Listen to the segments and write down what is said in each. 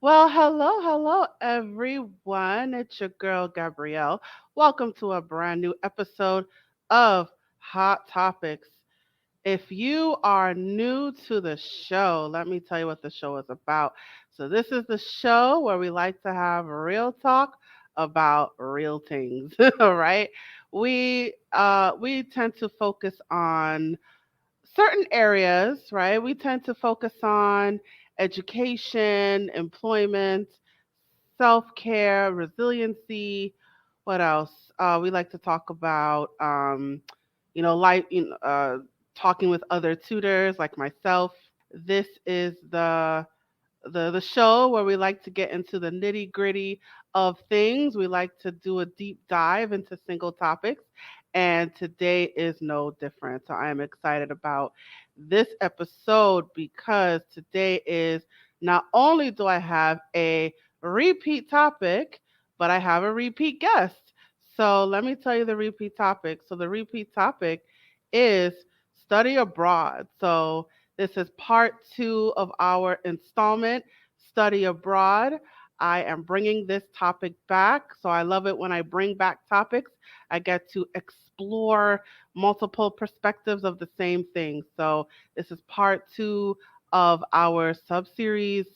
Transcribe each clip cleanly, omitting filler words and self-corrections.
Well, hello, everyone. It's your girl, Gabrielle. Welcome to a brand new episode of Hot Topics. If you are new to the show, let me tell you what the show is about. So, this is the show where we like to have real talk about real things, all right? We tend to focus on certain areas, right? We tend to focus on education, employment, self care, resiliency. What else? We like to talk about, life, talking with other tutors like myself. This is the show where we like to get into the nitty gritty of things. We like to do a deep dive into single topics, and today is no different. So I am excited about this episode because today is not only do I have a repeat topic, but I have a repeat guest. So let me tell you the repeat topic. So the repeat topic is study abroad. So this is part two of our installment, Study Abroad. I am bringing this topic back. So I love it when I bring back topics. I get to explore multiple perspectives of the same thing. So this is part two of our sub series,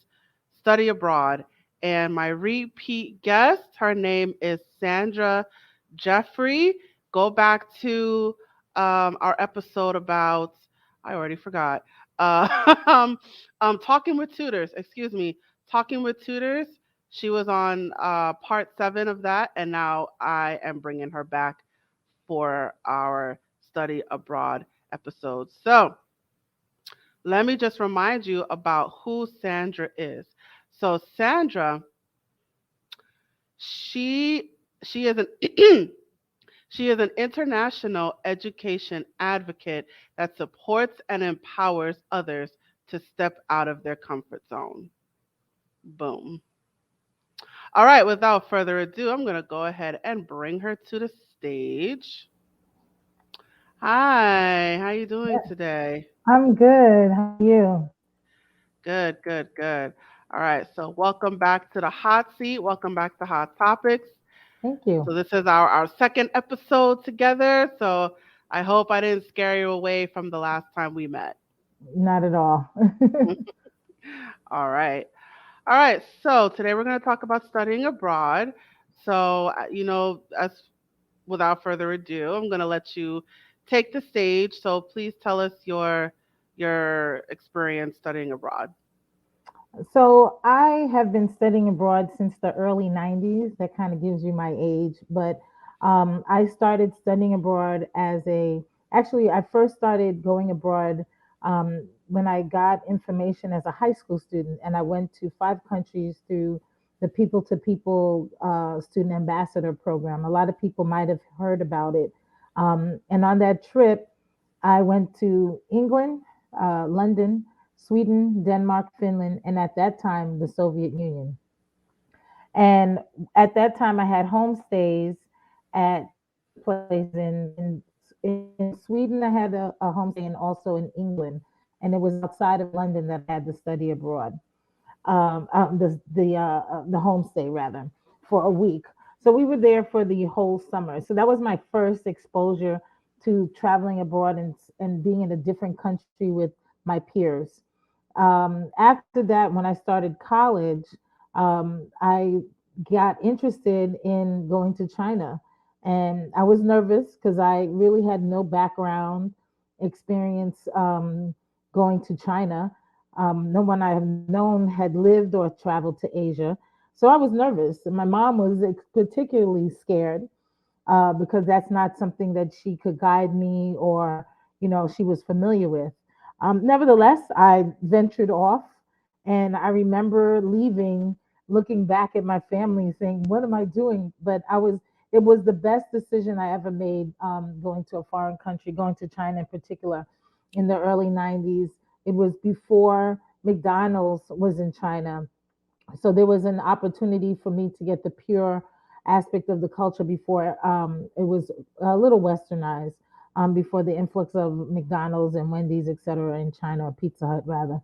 Study Abroad. And my repeat guest, her name is Sandra Jeffrey. Go back to our episode about, I already forgot, talking with tutors, excuse me, talking with tutors. She was on part seven of that, and now I am bringing her back for our study abroad episode. So let me just remind you about who Sandra is. So Sandra, she she is an she is an international education advocate that supports and empowers others to step out of their comfort zone. Boom. All right, without further ado, I'm going to go ahead and bring her to the stage. Hi, how you doing Yeah, today? I'm good. How are you? Good, good, good. All right, so welcome back to the hot seat. Welcome back to Hot Topics. Thank you. So this is our second episode together. So I hope I didn't scare you away from the last time we met. Not at all. All right. All right. So today we're going to talk about studying abroad. So, as without further ado, I'm going to let you take the stage. So please tell us your experience studying abroad. So I have been studying abroad since the early 90s. That kind of gives you my age. But I started studying abroad actually, I first started going abroad when I got information as a high school student. And I went to 5 countries through the People to People Student Ambassador Program. A lot of people might have heard about it. And on that trip, I went to England, London, Sweden, Denmark, Finland, and at that time, the Soviet Union. And at that time, I had homestays at places in Sweden. I had a homestay, and also in England. And it was outside of London that I had to study abroad. The homestay rather, for a week. So we were there for the whole summer. So that was my first exposure to traveling abroad and being in a different country with my peers. After that, when I started college, I got interested in going to China. And I was nervous because I really had no background experience going to China. No one I have known had lived or traveled to Asia. So I was nervous. And my mom was particularly scared because that's not something that she could guide me or, she was familiar with. Nevertheless, I ventured off, and I remember leaving, looking back at my family, saying, "What am I doing?" But it was the best decision I ever made, going to a foreign country, going to China in particular, in the early '90s. It was before McDonald's was in China, so there was an opportunity for me to get the pure aspect of the culture before it was a little westernized, before the influx of McDonald's and Wendy's, etc., in China, or Pizza Hut rather.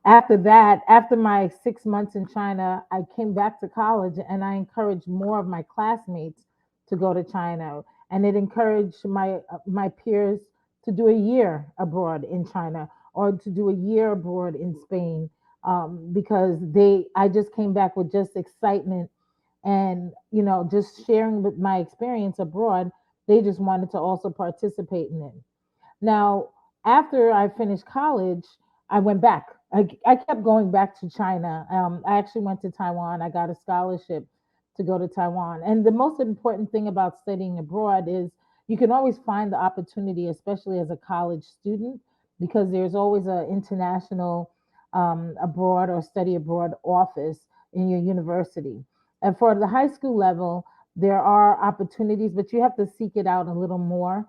After that, after my 6 months in China, I came back to college and I encouraged more of my classmates to go to China. And it encouraged my peers to do a year abroad in China or to do a year abroad in Spain, because I just came back with just excitement and just sharing with my experience abroad. They just wanted to also participate in it. Now, after I finished college, I went back. I kept going back to China. I actually went to Taiwan. I got a scholarship to go to Taiwan. And the most important thing about studying abroad is you can always find the opportunity, especially as a college student, because there's always an international abroad or study abroad office in your university. And for the high school level, there are opportunities, but you have to seek it out a little more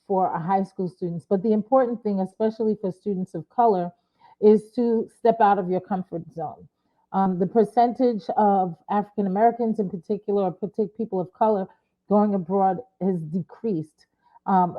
for a high school students. But the important thing, especially for students of color, is to step out of your comfort zone. The percentage of African Americans, in particular, or people of color going abroad has decreased.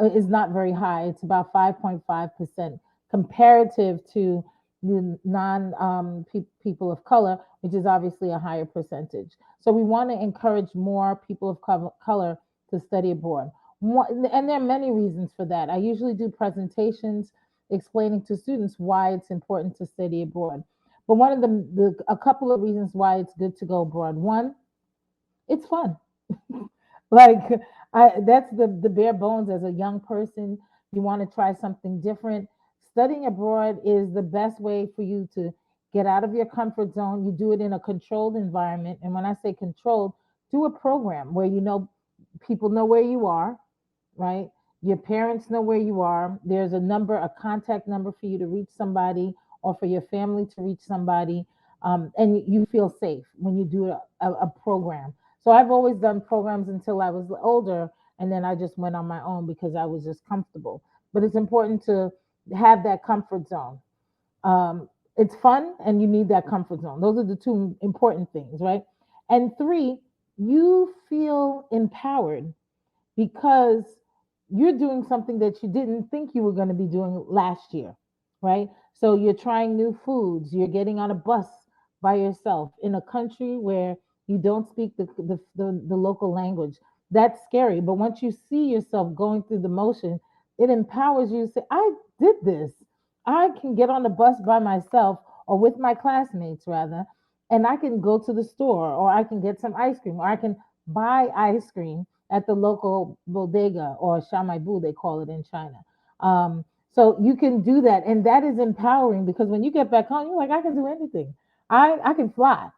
Is not very high. It's about 5.5% comparative to the non people of color, which is obviously a higher percentage. So we want to encourage more people of color to study abroad. And there are many reasons for that. I usually do presentations explaining to students why it's important to study abroad. But one of a couple of reasons why it's good to go abroad. One, it's fun. Like that's the bare bones. As a young person, you want to try something different. Studying abroad is the best way for you to get out of your comfort zone. You do it in a controlled environment. And when I say controlled, do a program where people know where you are, right? Your parents know where you are. There's a contact number for you to reach somebody or for your family to reach somebody. And you feel safe when you do a program. So I've always done programs until I was older, and then I just went on my own because I was just comfortable. But it's important to have that comfort zone. It's fun, and you need that comfort zone. Those are the two important things, right? And three, you feel empowered because you're doing something that you didn't think you were going to be doing last year, right? So you're trying new foods, you're getting on a bus by yourself in a country where you don't speak the local language. That's scary. But once you see yourself going through the motion, it empowers you to say, I did this. I can get on the bus by myself or with my classmates, rather, and I can go to the store or I can get some ice cream or I can buy ice cream at the local bodega or shamaibu, they call it in China. So you can do that, and that is empowering because when you get back home, you're like, I can do anything. I can fly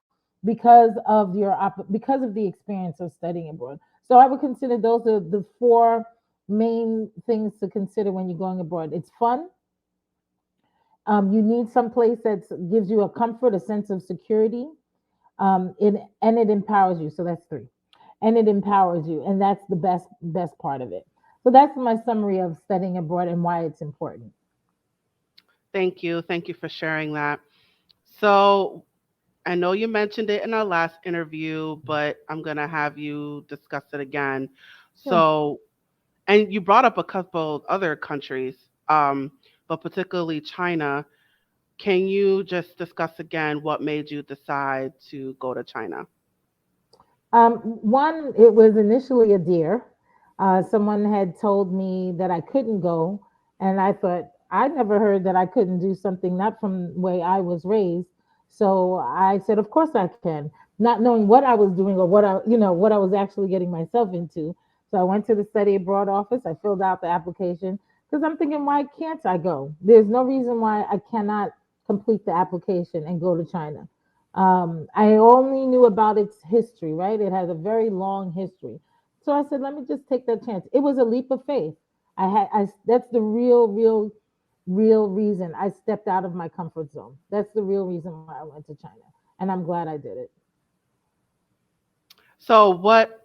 because of the experience of studying abroad. So I would consider those are the four main things to consider when you're going abroad. It's fun. You need some place that gives you a comfort, a sense of security, and it empowers you. So that's three, and it empowers you, and that's the best part of it. So that's my summary of studying abroad and why it's important. Thank you. Thank you for sharing that. So, I know you mentioned it in our last interview, but I'm going to have you discuss it again. Sure. So, and you brought up a couple of other countries, but particularly China. Can you just discuss again what made you decide to go to China? One, it was initially a deer. Someone had told me that I couldn't go, and I thought I never heard that I couldn't do something not from the way I was raised. So I said, of course I can, not knowing what I was doing or what I was actually getting myself into. So I went to the study abroad office. I filled out the application because I'm thinking, why can't I go? There's no reason why I cannot complete the application and go to China. I only knew about its history, right? It has a very long history. So I said, let me just take that chance. It was a leap of faith. That's the real reason I stepped out of my comfort zone. That's the real reason why I went to China. And I'm glad I did it. So, what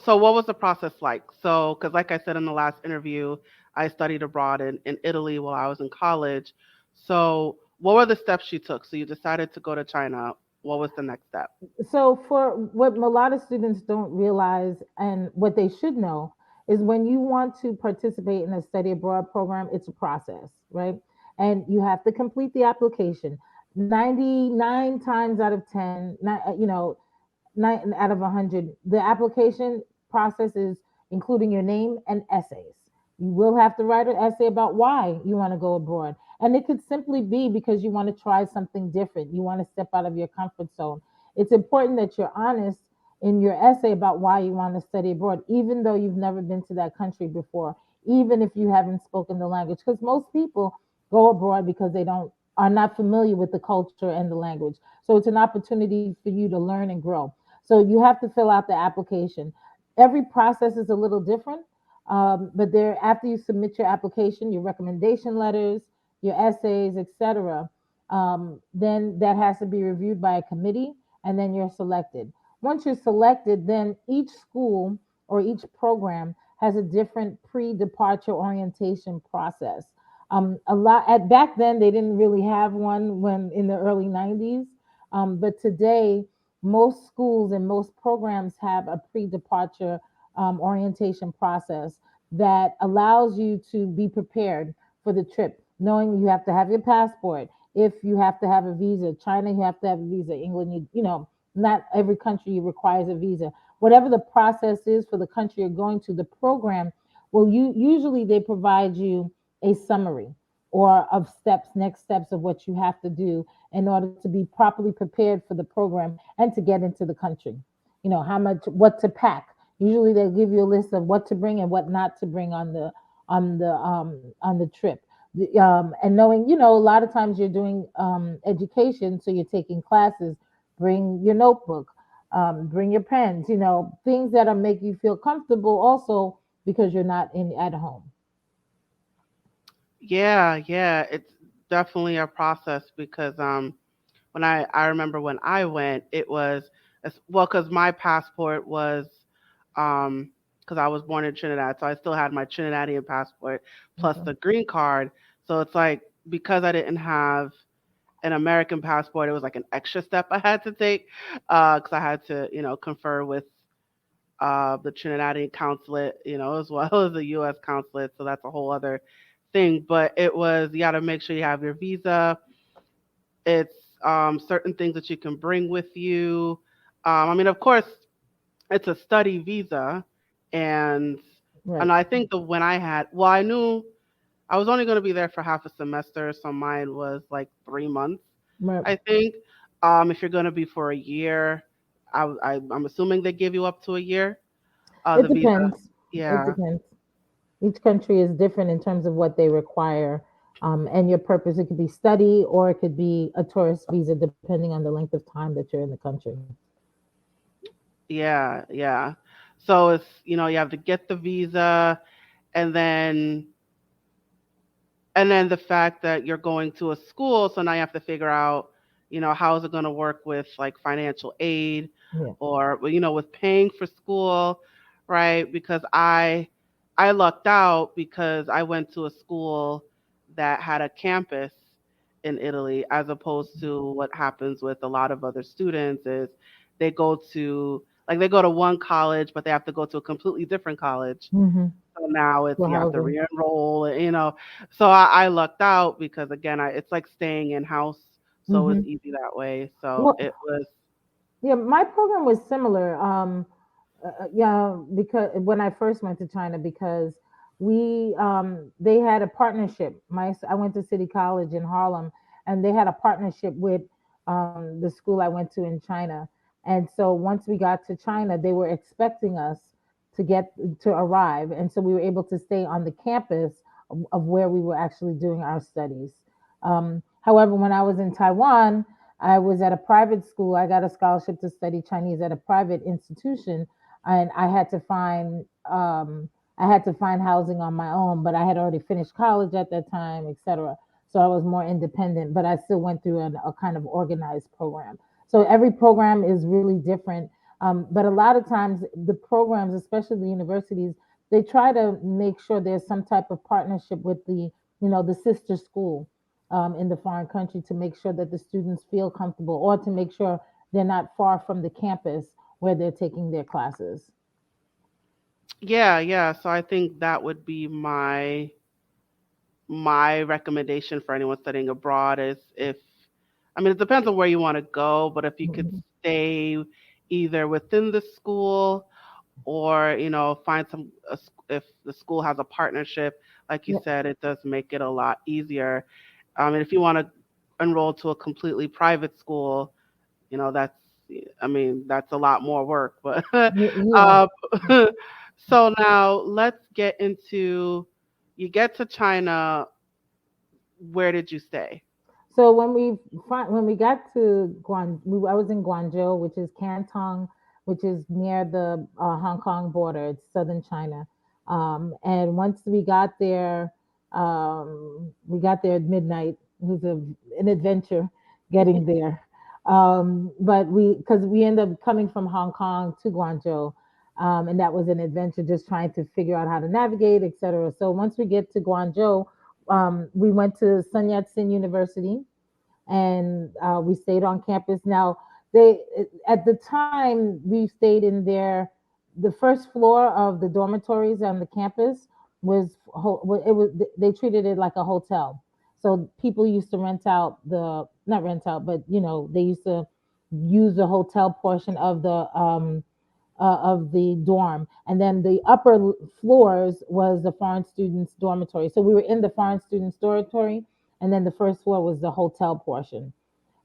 was the process like? So, because like I said in the last interview, I studied abroad in Italy while I was in college. So, what were the steps you took? So, you decided to go to China. What was the next step? So for what a lot of students don't realize and what they should know is when you want to participate in a study abroad program, it's a process, right? and you have to complete the application. 99 times out of 10, nine out of 100, the application process is including your name and essays. You will have to write an essay about why you want to go abroad. And it could simply be because you want to try something different. You want to step out of your comfort zone. It's important that you're honest in your essay about why you want to study abroad, even though you've never been to that country before, even if you haven't spoken the language. Because most people go abroad because they don't are not familiar with the culture and the language. So it's an opportunity for you to learn and grow. So you have to fill out the application. Every process is a little different, but there after you submit your application, your recommendation letters, your essays, etc., then that has to be reviewed by a committee, and then you're selected. Once you're selected, then each school or each program has a different pre-departure orientation process. A lot at back then they didn't really have one when in the early 90s, but today most schools and most programs have a pre-departure orientation process that allows you to be prepared for the trip, knowing you have to have your passport. If you have to have a visa, China, you have to have a visa. England, not every country requires a visa. Whatever the process is for the country you're going to, the program, well, you usually they provide you a summary or of steps, next steps of what you have to do in order to be properly prepared for the program and to get into the country. How much, what to pack. Usually they give you a list of what to bring and what not to bring on the trip. And knowing, a lot of times you're doing education, so you're taking classes. Bring your notebook, bring your pens. Things that are make you feel comfortable. Also, because you're not in at home. Yeah, yeah, it's definitely a process because when I remember when I went, it was well because my passport was because I was born in Trinidad, so I still had my Trinidadian passport plus Okay. the green card. So it's like because I didn't have an American passport, it was like an extra step I had to take because I had to confer with the Trinidadian consulate, as well as the U.S. consulate. So that's a whole other thing. But it was you got to make sure you have your visa. It's certain things that you can bring with you. I mean, of course, it's a study visa, and Right. and I think the when I had, well, I knew I was only going to be there for half a semester, so mine was like 3 months, Right. I think. If you're going to be for a year, I'm assuming they give you up to a year. It The visa, depends. It yeah, depends. Each country is different in terms of what they require, and your purpose. It could be study or it could be a tourist visa, depending on the length of time that you're in the country. yeah, yeah. So it's you have to get the visa, and then the fact that you're going to a school, so now you have to figure out how is it going to work with like financial aid Yeah. or well, with paying for school, right? Because I lucked out because I went to a school that had a campus in Italy, as opposed to what happens with a lot of other students is they go to one college but they have to go to a completely different college. Mm-hmm. So now it's For you have to housing. re-enroll. So I lucked out because again, it's like staying in house, so it was Mm-hmm. easy that way. So Well, it was, yeah, my program was similar. Yeah, because when I first went to China, because they had a partnership. I went to City College in Harlem, and they had a partnership with the school I went to in China. And so once we got to China, they were expecting us to get to arrive, and so we were able to stay on the campus of where we were actually doing our studies. However, when I was in Taiwan, I was at a private school. I got a scholarship to study Chinese at a private institution, and I had to find housing on my own. But I had already finished college at that time, etc. So I was more independent, but I still went through a kind of organized program. So every program is really different. But a lot of times, the programs, especially the universities, they try to make sure there's some type of partnership with the sister school in the foreign country to make sure that the students feel comfortable or to make sure they're not far from the campus where they're taking their classes. yeah, yeah. So I think that would be my recommendation for anyone studying abroad is, if, I mean, it depends on where you want to go, but if you could Mhm. stay either within the school, or find if the school has a partnership, like you Yeah, said, it does make it a lot easier. And if you want to enroll to a completely private school, that's, I mean, that's a lot more work. But yeah. uh, so now let's get into, you get to China. Where did you stay? So when we got to I was in Guangzhou, which is Canton, which is near the Hong Kong border. It's southern China. And once we got there at midnight. It was an adventure getting there. But because we ended up coming from Hong Kong to Guangzhou, and that was an adventure, just trying to figure out how to navigate, etc. So once we get to Guangzhou, we went to Sun Yat-sen University, and we stayed on campus. Now, they at the time we stayed in there, the first floor of the dormitories on the campus it was they treated it like a hotel. So people used to rent out the not rent out, but they used to use the hotel portion of the dorm, and then the upper floors was the foreign students dormitory. So we were in the foreign students dormitory, and then the first floor was the hotel portion.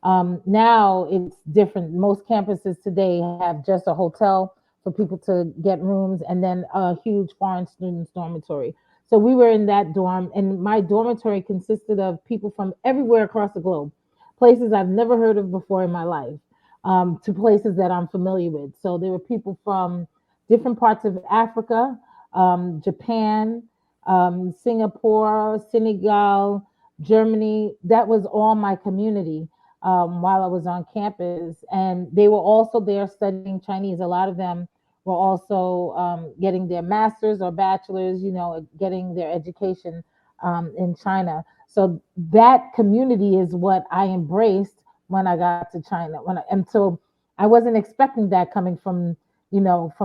Now it's different. Most campuses today have just a hotel for people to get rooms, and then a huge foreign students dormitory. So we were in that dorm, and my dormitory consisted of people from everywhere across the globe, places I've never heard of before in my life, to places that I'm familiar with. So there were people from different parts of Africa, Japan, Singapore, Senegal, Germany. That was all my community while I was on campus. And they were also there studying Chinese. A lot of them were also getting their master's or bachelor's, getting their education in China. So that community is what I embraced when I got to China. And so I wasn't expecting that coming from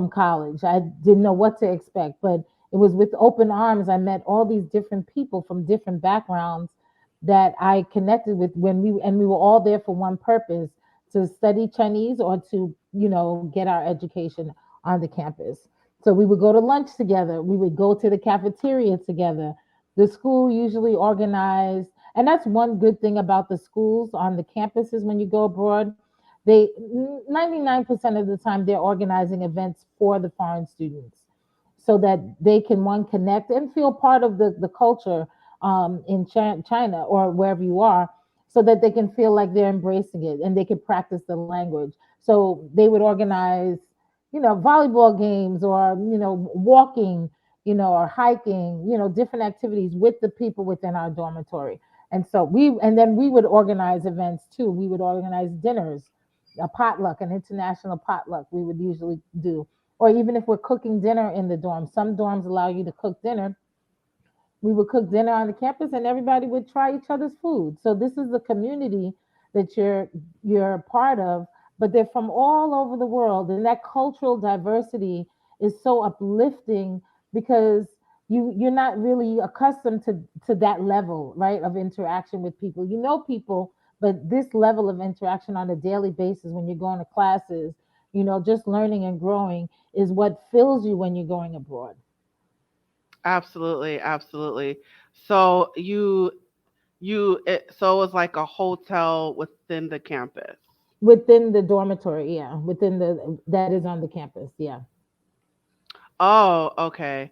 college. I didn't know what to expect, but it was with open arms. I met all these different people from different backgrounds that I connected with we were all there for one purpose, to study Chinese or to, get our education on the campus. So we would go to lunch together. We would go to the cafeteria together. The school usually organized, and that's one good thing about the schools on the campuses when you go abroad. They 99% of the time they're organizing events for the foreign students, so that they can one connect and feel part of the culture in China or wherever you are, so that they can feel like they're embracing it and they can practice the language. So they would organize, volleyball games, or walking, or hiking, different activities with the people within our dormitory. And then we would organize events too. We would organize dinners, a potluck, an international potluck we would usually do. Or even if we're cooking dinner in the dorm, some dorms allow you to cook dinner. We would cook dinner on the campus, and everybody would try each other's food. So this is the community that you're a part of, but they're from all over the world, and that cultural diversity is so uplifting, because you're not really accustomed to that level, right, of interaction with people. People, but this level of interaction on a daily basis when you're going to classes, just learning and growing, is what fills you when you're going abroad. Absolutely, absolutely. So so it was like a hotel within the campus. Within the dormitory, yeah, within the that is on the campus, yeah. Oh, okay.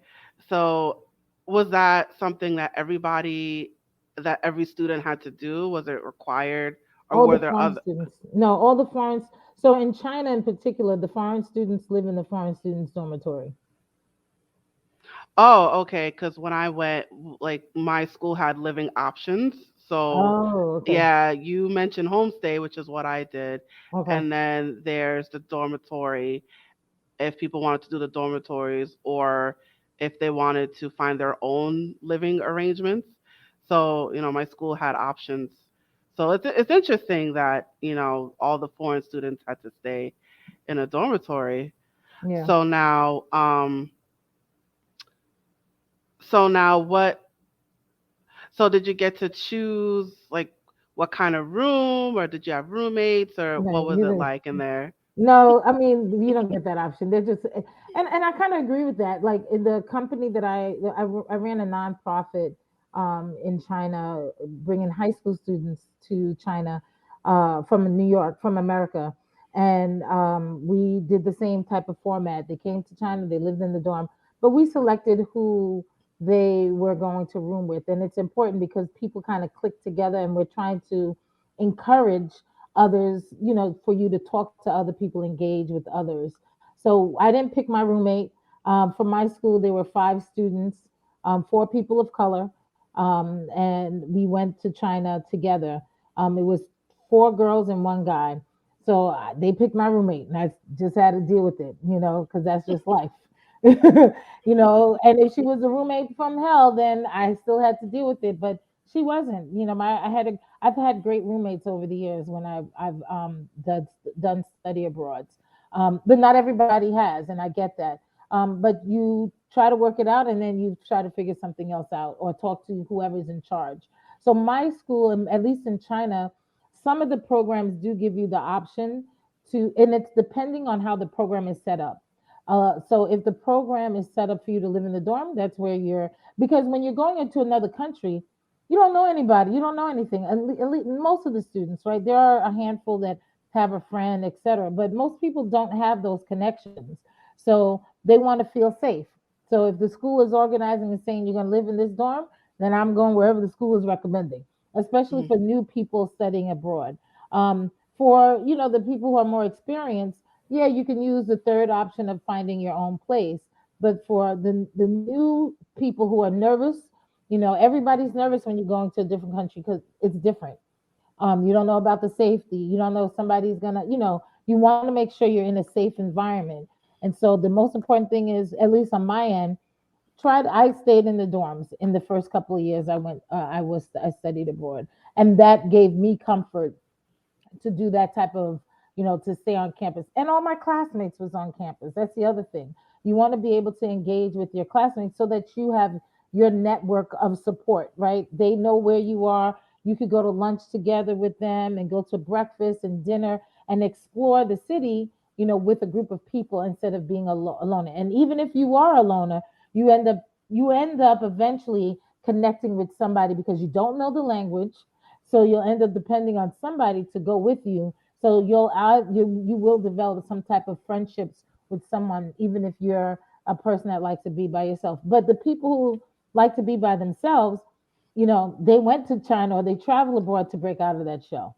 So was that something that every student had to do? Was it required, or All were the there foreign other? students, no, all the foreign. So in China in particular, the foreign students live in the foreign students dormitory. Oh, okay. Because when I went, like, my school had living options. So, Oh, okay, yeah, you mentioned homestay, which is what I did. okay, And then there's the dormitory, if people wanted to do the dormitories, or if they wanted to find their own living arrangements. So, my school had options. So it's interesting that, all the foreign students had to stay in a dormitory. yeah. So now, so now what So did you get to choose like what kind of room, or did you have roommates, or No, what was you it didn't. like in there? No, I mean you don't get that option. They're just, and I kind of agree with that. Like in the company that I ran a nonprofit in China, bringing high school students to China from New York, from America, and we did the same type of format. They came to China, they lived in the dorm, but we selected who they were going to room with, and it's important because people kind of click together, and we're trying to encourage others, for you to talk to other people, engage with others. So I didn't pick my roommate. From my school, there were 5 students, 4 people of color, and we went to China together. It was 4 girls and 1 guy. So they picked my roommate, and I just had to deal with it, because that's just life. And if she was a roommate from hell, then I still had to deal with it. But she wasn't. I've had great roommates over the years when I've done study abroad, but not everybody has, and I get that. But you try to work it out, and then you try to figure something else out, or talk to whoever's in charge. So my school, at least in China, some of the programs do give you the option to, and it's depending on how the program is set up. So if the program is set up for you to live in the dorm, that's where you're. Because when you're going into another country, you don't know anybody, you don't know anything. Most of the students, right? There are a handful that have a friend, etc. But most people don't have those connections, so they want to feel safe. So if the school is organizing and saying you're going to live in this dorm, then I'm going wherever the school is recommending, especially Mhm. for new people studying abroad. For the people who are more experienced, yeah, you can use the third option of finding your own place. But for the new people who are nervous, everybody's nervous when you're going to a different country because it's different. You don't know about the safety. You don't know if somebody's gonna, you want to make sure you're in a safe environment. And so the most important thing is, at least on my end, I stayed in the dorms in the first couple of years I studied abroad, and that gave me comfort to do that type of, to stay on campus. And all my classmates was on campus. That's the other thing. You want to be able to engage with your classmates so that you have your network of support, right? They know where you are. You could go to lunch together with them and go to breakfast and dinner and explore the city, with a group of people instead of being alone. And even if you are a loner, you end up eventually connecting with somebody because you don't know the language, so you'll end up depending on somebody to go with you. So you will develop some type of friendships with someone, even if you're a person that likes to be by yourself. But the people who like to be by themselves, they went to China or they travel abroad to break out of that shell.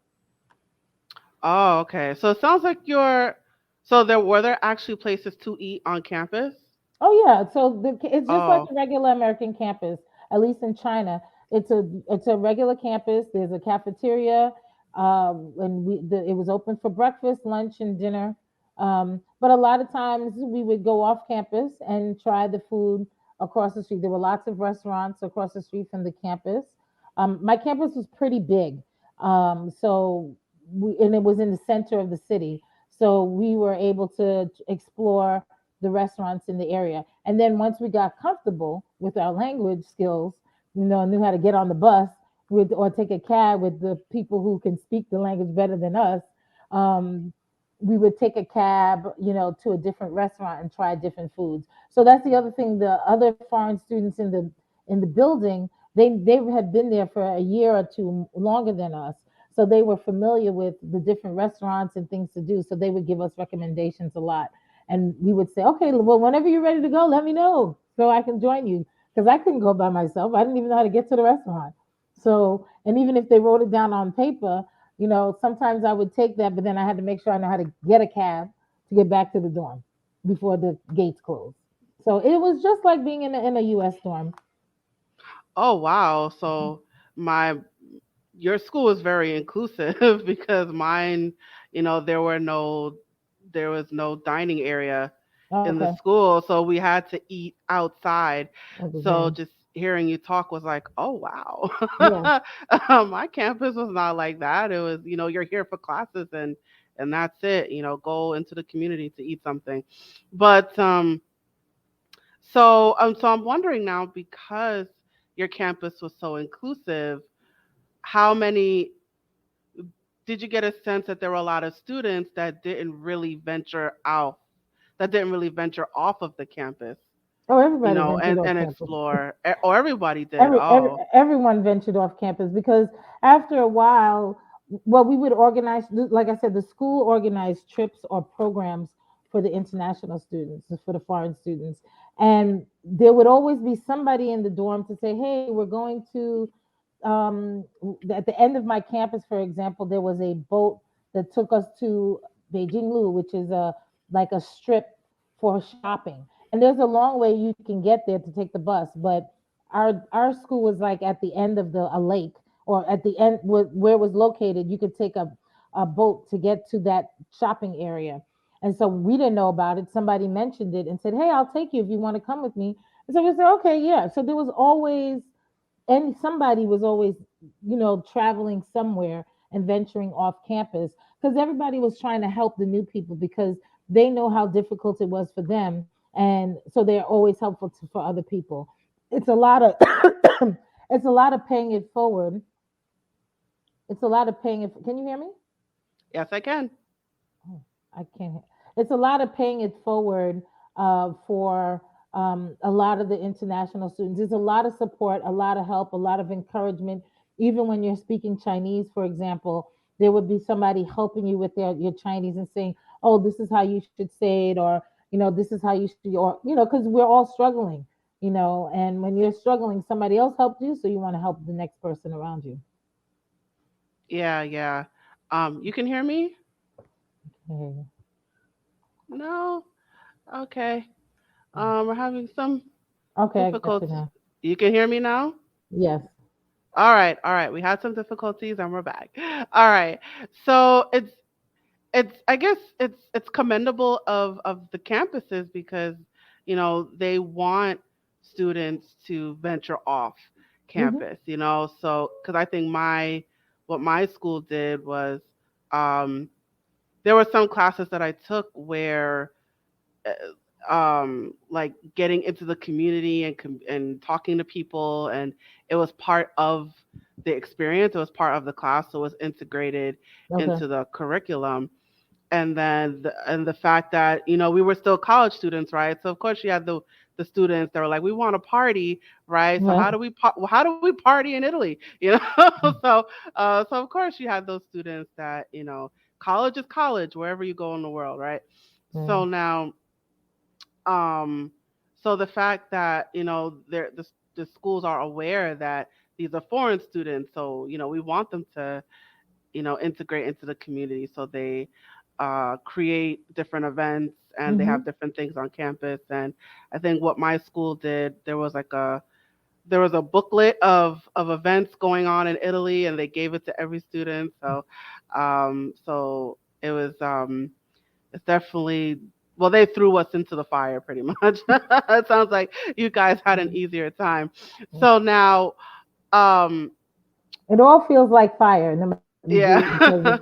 Oh, okay. So it sounds like you're. So there actually places to eat on campus? Oh yeah, so it's just like Oh, a regular American campus, at least in China. It's a regular campus. There's a cafeteria, and it was open for breakfast, lunch, and dinner. But a lot of times we would go off campus and try the food across the street. There were lots of restaurants across the street from the campus. My campus was pretty big, and it was in the center of the city, so we were able to explore the restaurants in the area. And then once we got comfortable with our language skills, knew how to get on the bus with or take a cab with the people who can speak the language better than us. Um, we would take a cab, to a different restaurant and try different foods. So that's the other thing. The other foreign students in the building, they had been there for a year or two longer than us. So they were familiar with the different restaurants and things to do. So they would give us recommendations a lot, and we would say, okay, well, whenever you're ready to go, let me know so I can join you. Because I couldn't go by myself. I didn't even know how to get to the restaurant. So, and even if they wrote it down on paper, sometimes I would take that, but then I had to make sure I know how to get a cab to get back to the dorm before the gates closed. So it was just like being in a U.S. dorm. oh wow. So my your school is very inclusive because mine, there was no dining area in the Okay. school, so we had to eat outside. Okay. So Damn. just hearing you talk was like, oh wow. Yeah. My campus was not like that. It was, you're here for classes, and that's it. Go into the community to eat something. But so I'm wondering now, because your campus was so inclusive, how many did you get a sense that there were a lot of students that didn't really venture out, that didn't really venture off of the campus, Oh, you everybody know, ventured off and campus. explore, or everybody did? Oh, Everyone ventured off campus because after a while, well, we would organize, like I said, the school organized trips or programs for the international students, for the foreign students. And there would always be somebody in the dorm to say, hey, we're going to, at the end of my campus, for example, there was a boat that took us to Beijing Lu, which is a like a strip for shopping. And there's a long way you can get there to take the bus, but our school was like at the end of the a lake, or at the end where it was located. You could take a boat to get to that shopping area. And so we didn't know about it. Somebody mentioned it and said, hey, I'll take you if you want to come with me. And so we said, okay, yeah. So there was always, and somebody was always, traveling somewhere and venturing off campus, because everybody was trying to help the new people because they know how difficult it was for them, and so they're always helpful for other people. It's a lot of it's a lot of paying it forward. It's a lot of paying it. Can you hear me? yes, I can. Oh, I can't. It's a lot of paying it forward for a lot of the international students. There's a lot of support, a lot of help, a lot of encouragement. Even when you're speaking Chinese, for example, there would be somebody helping you with your Chinese and saying, "Oh, this is how you should say it," or "This is how you should," or because we're all struggling, and when you're struggling, somebody else helped you, so you want to help the next person around you. Yeah, yeah. You can hear me? Okay, No. Okay. We're having some okay, I got you difficulties. now. You can hear me now? Yes. All right, all right. We had some difficulties and we're back. All right. So it's I guess it's commendable of the campuses because they want students to venture off Hmm. campus, so because I think my what my school did was um there were some classes that I took where like getting into the community and talking to people, and it was part of the experience, it was part of the class, so it was integrated Okay. into the curriculum. And then and the fact that we were still college students, right? So of course you had the students that were like, we want to party, right? So Right. how do we party in Italy, so so of course you had those students that college is college wherever you go in the world, right? Right. So now um, so the fact that the schools are aware that these are foreign students, so we want them to integrate into the community. So they create different events and they have Hmm. different things on campus. And I think what my school did, there was a booklet of events going on in Italy, and they gave it to every student. So it was it's definitely, well, they threw us into the fire pretty much. It sounds like you guys had an easier time. So now, um, It all feels like fire, no matter what you yeah. do, because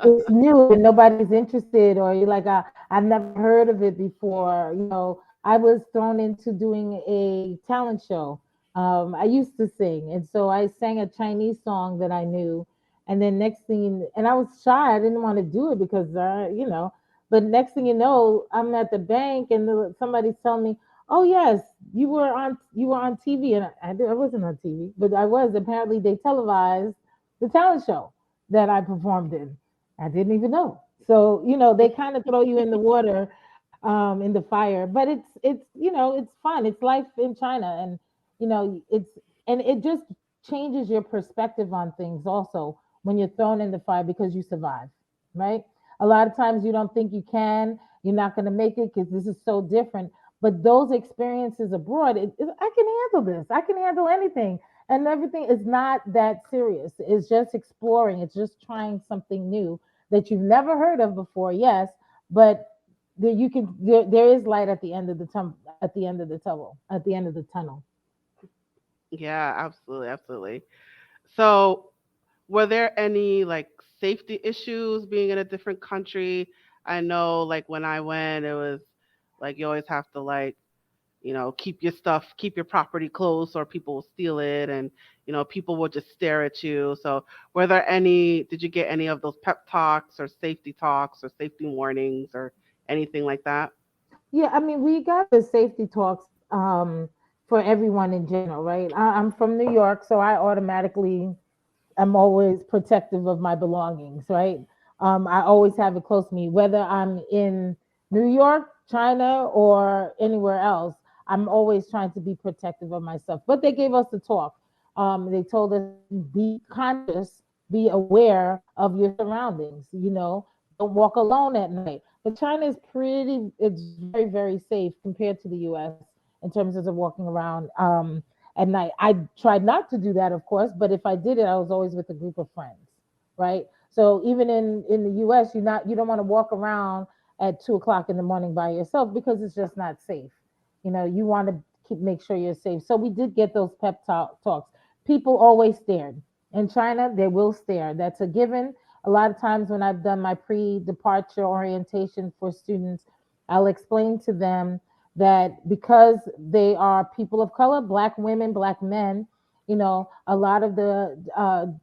it's new and nobody's interested, or you're like, I've never heard of it before. I was thrown into doing a talent show. I used to sing, and so I sang a Chinese song that I knew. And then next thing, and I was shy, I didn't want to do it because, but next thing you know, I'm at the bank and somebody's telling me, oh yes, you were on TV, and I wasn't on TV, but I was. Apparently, they televised the talent show that I performed in. I didn't even know. So they kind of throw you in the water, in the fire. But it's fun. It's life in China, and it just changes your perspective on things also when you're thrown in the fire because you survive, right? A lot of times you don't think you can, you're not going to make it because this is so different. But those experiences abroad, I can handle this. I can handle anything, and everything is not that serious. It's just exploring. It's just trying something new that you've never heard of before. Yes, but there is light at the end of the tunnel. Yeah, absolutely, absolutely. So, were there any like safety issues being in a different country? I know, like when I went, it was like you always have to like keep your stuff, keep your property close, or people will steal it, and people will just stare at you. So, were there any? Did you get any of those pep talks or safety warnings or anything like that? Yeah, I mean, we got the safety talks for everyone in general, right? I'm from New York, so I automatically I'm always protective of my belongings, right? I always have it close to me, whether I'm in New York, China, or anywhere else. I'm always trying to be protective of myself. But they gave us the talk. They told us be conscious, be aware of your surroundings. Don't walk alone at night. But China is it's very, very safe compared to the U.S. in terms of walking around. At night. I tried not to do that, of course, but if I did it, I was always with a group of friends, right? So even in the U.S., you don't want to walk around at 2 o'clock in the morning by yourself because it's just not safe. You want to make sure you're safe. So we did get those talks. People always stared. In China, they will stare. That's a given. A lot of times when I've done my pre-departure orientation for students, I'll explain to them that because they are people of color, black women, black men, a lot of the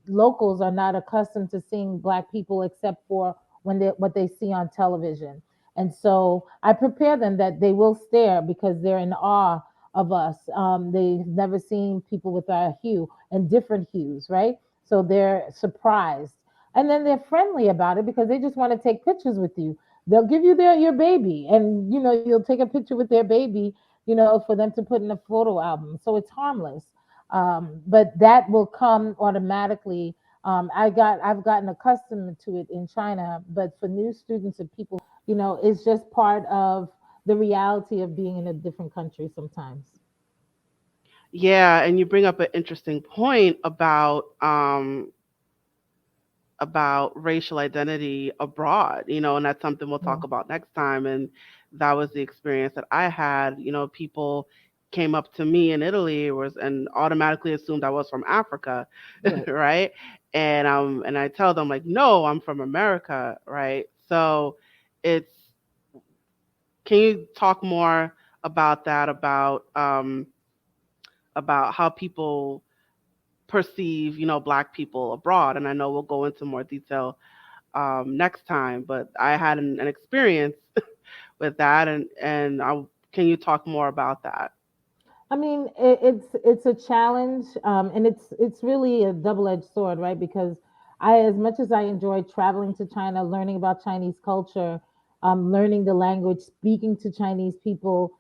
locals are not accustomed to seeing black people except for what they see on television. And so I prepare them that they will stare because they're in awe of us. They've never seen people with our hue and different hues, right? So they're surprised. And then they're friendly about it because they just want to take pictures with you. They'll give you your baby, and you'll take a picture with their baby, for them to put in a photo album. So it's harmless. But that will come automatically. I've gotten accustomed to it in China, but for new students and people, it's just part of the reality of being in a different country sometimes. Yeah, and you bring up an interesting point about racial identity abroad, and that's something we'll Yeah, talk about next time. And that was the experience that I had. People came up to me in Italy was and automatically assumed I was from Africa, right. right? And I tell them like, no, I'm from America, right? So it's can you talk more about that about how people perceive, black people abroad? And I know we'll go into more detail next time. But I had an experience with that, and can you talk more about that? I mean, it's a challenge, and it's really a double-edged sword, right? Because as much as I enjoy traveling to China, learning about Chinese culture, learning the language, speaking to Chinese people,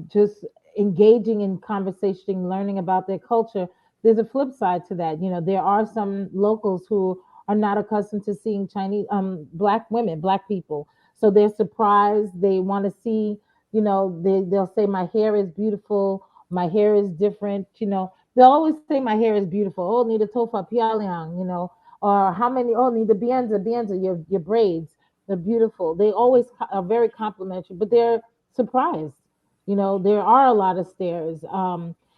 just engaging in conversation, learning about their culture. There's a flip side to that. There are some locals who are not accustomed to seeing Chinese, black women, black people, so they're surprised. They want to see, they'll say my hair is beautiful, my hair is different, they'll always say my hair is beautiful. Oh, need a tofa pialiang, or how many, oh, need the bienza, your braids, they're beautiful. They always are very complimentary, but they're surprised. There are a lot of stares.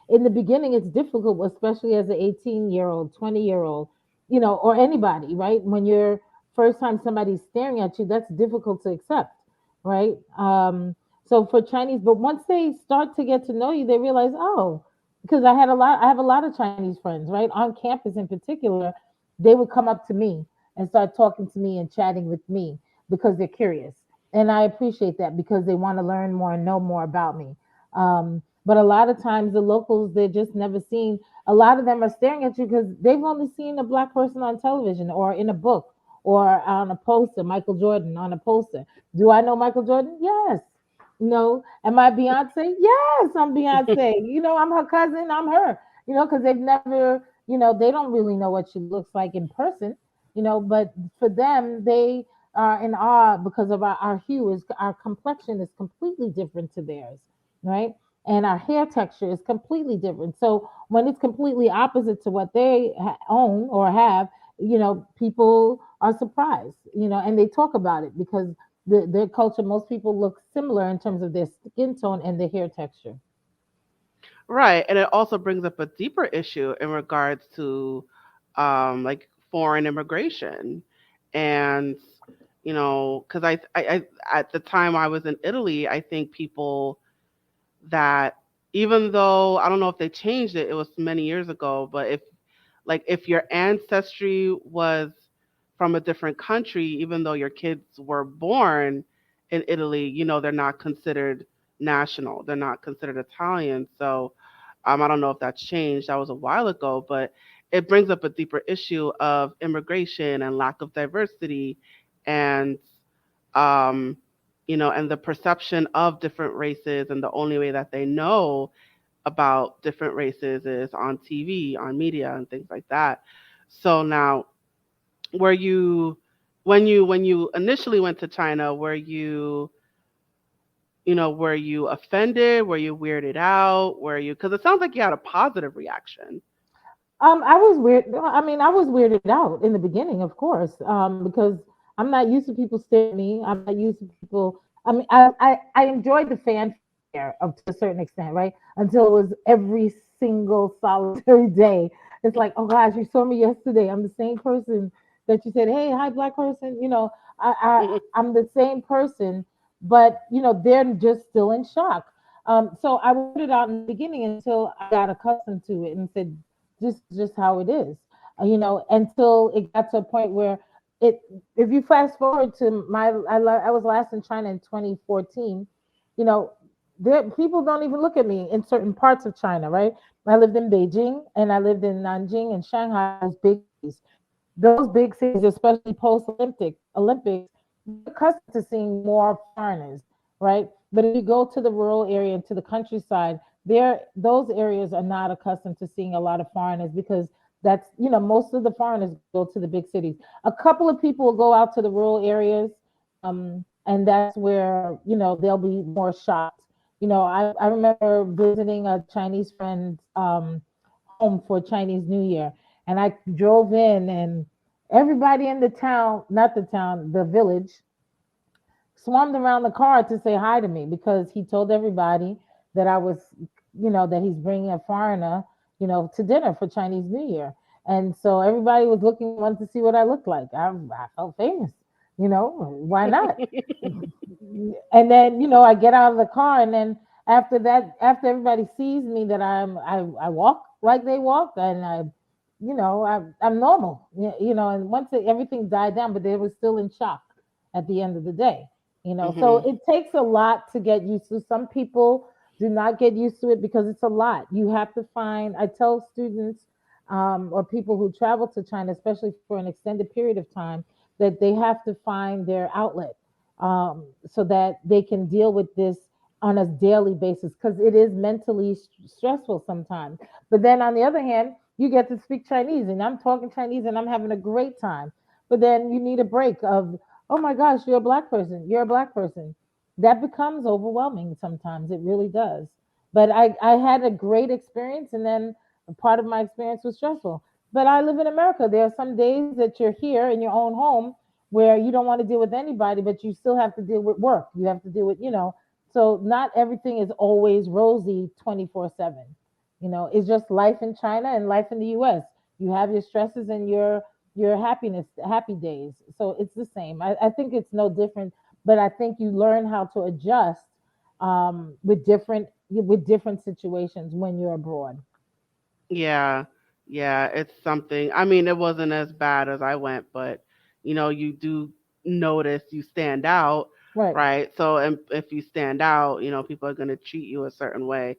In the beginning it's difficult, especially as an 18-year-old, 20-year-old, or anybody, right? When you're first time somebody's staring at you, that's difficult to accept, right? So for Chinese, but once they start to get to know you, they realize, oh, because I have a lot of Chinese friends, right? On campus in particular, they would come up to me and start talking to me and chatting with me because they're curious. And I appreciate that because they want to learn more and know more about me. But a lot of times the locals, they're just never seen. A lot of them are staring at you because they've only seen a black person on television or in a book or on a poster, Michael Jordan on a poster. Do I know Michael Jordan? Yes. No. Am I Beyonce? Yes, I'm Beyonce. I'm her cousin. I'm her. Because they've never, they don't really know what she looks like in person. But for them, they are in awe because of our hue is our complexion is completely different to theirs, right? And our hair texture is completely different. So when it's completely opposite to what they own or have, people are surprised, and they talk about it because their culture, most people look similar in terms of their skin tone and their hair texture. Right, and it also brings up a deeper issue in regards to like foreign immigration. And because I at the time I was in Italy, I think people that even though I don't know if they changed it, it was many years ago, but if your ancestry was from a different country, even though your kids were born in Italy, they're not considered national. They're not considered Italian. So I don't know if that's changed. That was a while ago, but it brings up a deeper issue of immigration and lack of diversity and um, and the perception of different races, and the only way that they know about different races is on TV, on media, and things like that. So now, were you when you initially went to China, were you offended? Were you weirded out? Were you because it sounds like you had a positive reaction. I was weird. I mean, I was weirded out in the beginning, of course, because I'm not used to people staring at me. I'm not used to people. I mean, I enjoyed the fanfare of to a certain extent, right? Until it was every single solitary day. It's like, oh gosh, you saw me yesterday. I'm the same person that you said, hey, hi, black person. I'm the same person, but they're just still in shock. So I was weirded out in the beginning until I got accustomed to it and said, just how it is, until it got to a point where it if you fast forward to I was last in China in 2014. you know there people don't even look at me in certain parts of China, right? I lived in Beijing and I lived in Nanjing and Shanghai, those big cities. Those big cities, especially post Olympics, they're accustomed to seeing more foreigners, right? But if you go to the rural area and to the countryside, those areas are not accustomed to seeing a lot of foreigners because that's most of the foreigners go to the big cities. A couple of people will go out to the rural areas, and that's where they'll be more shocked. I remember visiting a Chinese friend's home for Chinese New Year, and I drove in, and everybody in the town, not the town, the village, swarmed around the car to say hi to me because he told everybody that I was, that he's bringing a foreigner, to dinner for Chinese New Year. And so everybody was looking, wanted to see what I looked like. I felt famous, why not? And then I get out of the car, and then after that, after everybody sees me that I walk like they walk, and I'm normal. And once everything died down, but they were still in shock at the end of the day. So Mhm. it takes a lot to get used to. Some people do not get used to it because it's a lot. You have to find, I tell students, or people who travel to China, especially for an extended period of time, that they have to find their outlet, so that they can deal with this on a daily basis, because it is mentally stressful sometimes. But then on the other hand, you get to speak Chinese, and I'm talking Chinese and I'm having a great time. But then you need a break of, oh my gosh, you're a black person. You're a black person. That becomes overwhelming sometimes. It really does. But I had a great experience, and then a part of my experience was stressful. But I live in America. There are some days that you're here in your own home where you don't want to deal with anybody, but you still have to deal with work. You have to deal with, so not everything is always rosy 24/7. It's just life in China and life in the US. You have your stresses and your happy days. So it's the same. I think it's no different, but I think you learn how to adjust, with different situations when you're abroad. Yeah, yeah, it's something. I mean, it wasn't as bad as I went, but you do notice you stand out, Right. right? So, and if you stand out, people are going to treat you a certain way,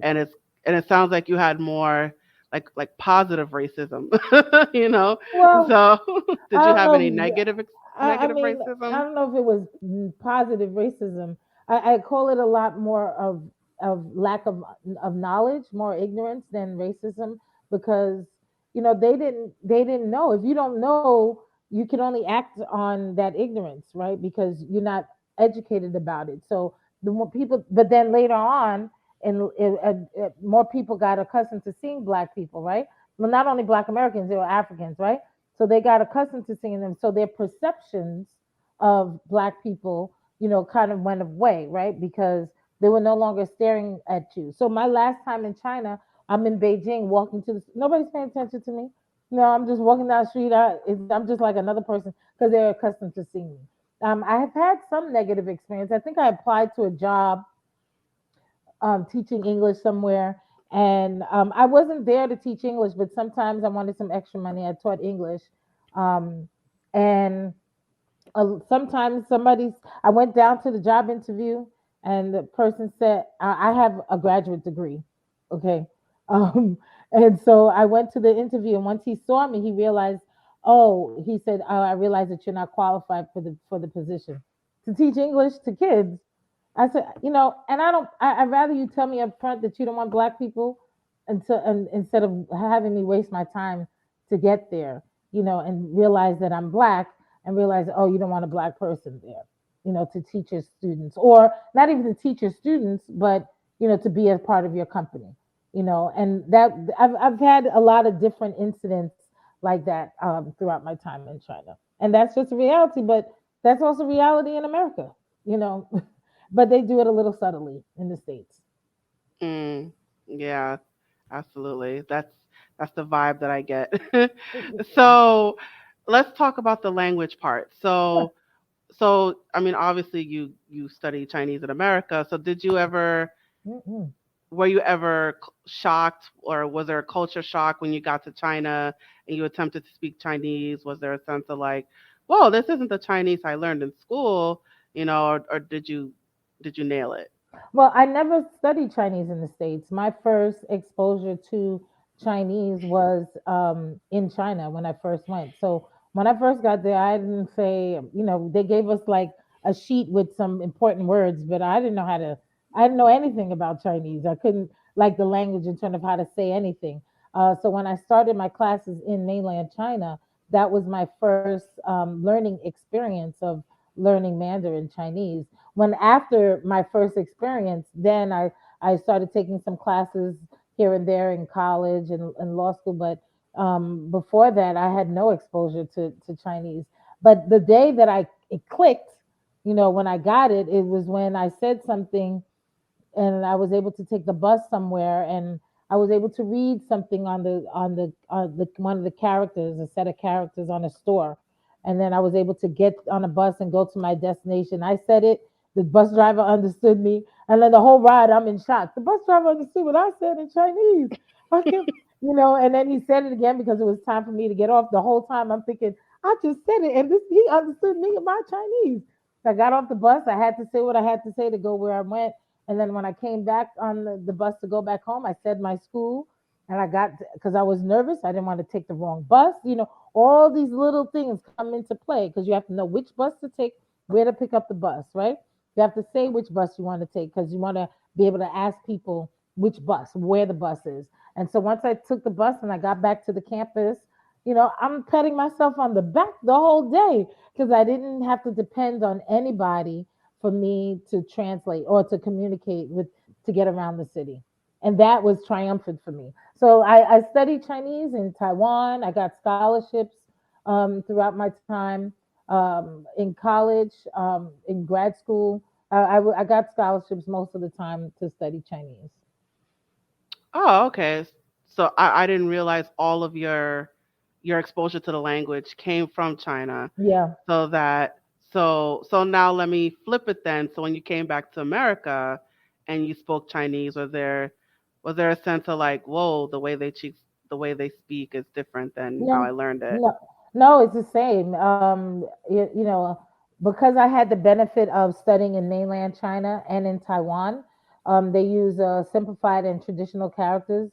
and it sounds like you had more like positive racism, you know. Well, So, did I you don't have any know. I negative mean, I racism? don't know if it was positive racism. I call it a lot more of lack of knowledge, more ignorance than racism, because they didn't know. If you don't know, you can only act on that ignorance, right? Because you're not educated about it. So the more people, but then later on, more people got accustomed to seeing black people, right? Well, not only black Americans, they were Africans, right? So they got accustomed to seeing them. So their perceptions of black people, kind of went away, right? Because they were no longer staring at you. So my last time in China, I'm in Beijing walking nobody's paying attention to me. No, I'm just walking down the street. I'm just like another person because they're accustomed to seeing me. I have had some negative experience. I think I applied to a job teaching English somewhere. And I wasn't there to teach English, but sometimes I wanted some extra money. I taught English. Um, and sometimes I went down to the job interview and the person said, I have a graduate degree. Okay. Um, and so I went to the interview, and once he saw me, he realized, oh, he said, oh, I realize that you're not qualified for the position to teach English to kids. I said, and I'd rather you tell me up front that you don't want black people and instead of having me waste my time to get there, and realize that I'm black and realize, oh, you don't want a black person there, to teach your students, or not even to teach your students, but, to be a part of your company, and that I've had a lot of different incidents like that throughout my time in China. And that's just a reality, but that's also reality in America, you know. But they do it a little subtly in the States. Mm, yeah, absolutely. That's the vibe that I get. So, let's talk about the language part. Sure. So I mean, obviously you study Chinese in America. So did you ever Mm-mm. were you ever shocked, or was there a culture shock when you got to China and you attempted to speak Chinese? Was there a sense of like, whoa, this isn't the Chinese I learned in school, or did you nail it? Well, I never studied Chinese in the States. My first exposure to Chinese was in China when I first went. So when I first got there, I didn't say, they gave us like a sheet with some important words, but I didn't know anything about Chinese. I couldn't like the language in terms of how to say anything. So when I started my classes in mainland China, that was my first learning experience of learning Mandarin Chinese. When after my first experience, then I started taking some classes here and there in college and law school. But before that, I had no exposure to Chinese. But the day that it clicked, when I got it, it was when I said something and I was able to take the bus somewhere, and I was able to read something on the one of the characters, a set of characters on a store, and then I was able to get on a bus and go to my destination. I said it, the bus driver understood me, and then the whole ride I'm in shock. The bus driver understood what I said in Chinese. I can, and then he said it again because it was time for me to get off. The whole time I'm thinking, I just said it, and he understood me in my Chinese. I got off the bus. I had to say what I had to say to go where I went, and then when I came back on the bus to go back home, I said my school, and I got because I was nervous. I didn't want to take the wrong bus. All these little things come into play because you have to know which bus to take, where to pick up the bus, right? You have to say which bus you want to take because you want to be able to ask people which bus, where the bus is. And so once I took the bus and I got back to the campus, I'm patting myself on the back the whole day because I didn't have to depend on anybody for me to translate or to communicate with to get around the city. And that was triumphant for me. So I studied Chinese in Taiwan. I got scholarships throughout my time in college, in grad school. I got scholarships most of the time to study Chinese. Oh, okay. So I didn't realize all of your exposure to the language came from China. Yeah. So that so now let me flip it then. So when you came back to America and you spoke Chinese, was there a sense of like, whoa, the way they speak is different than how Yeah. I learned it? No, no, it's the same. Because I had the benefit of studying in mainland China and in Taiwan, they use simplified and traditional characters,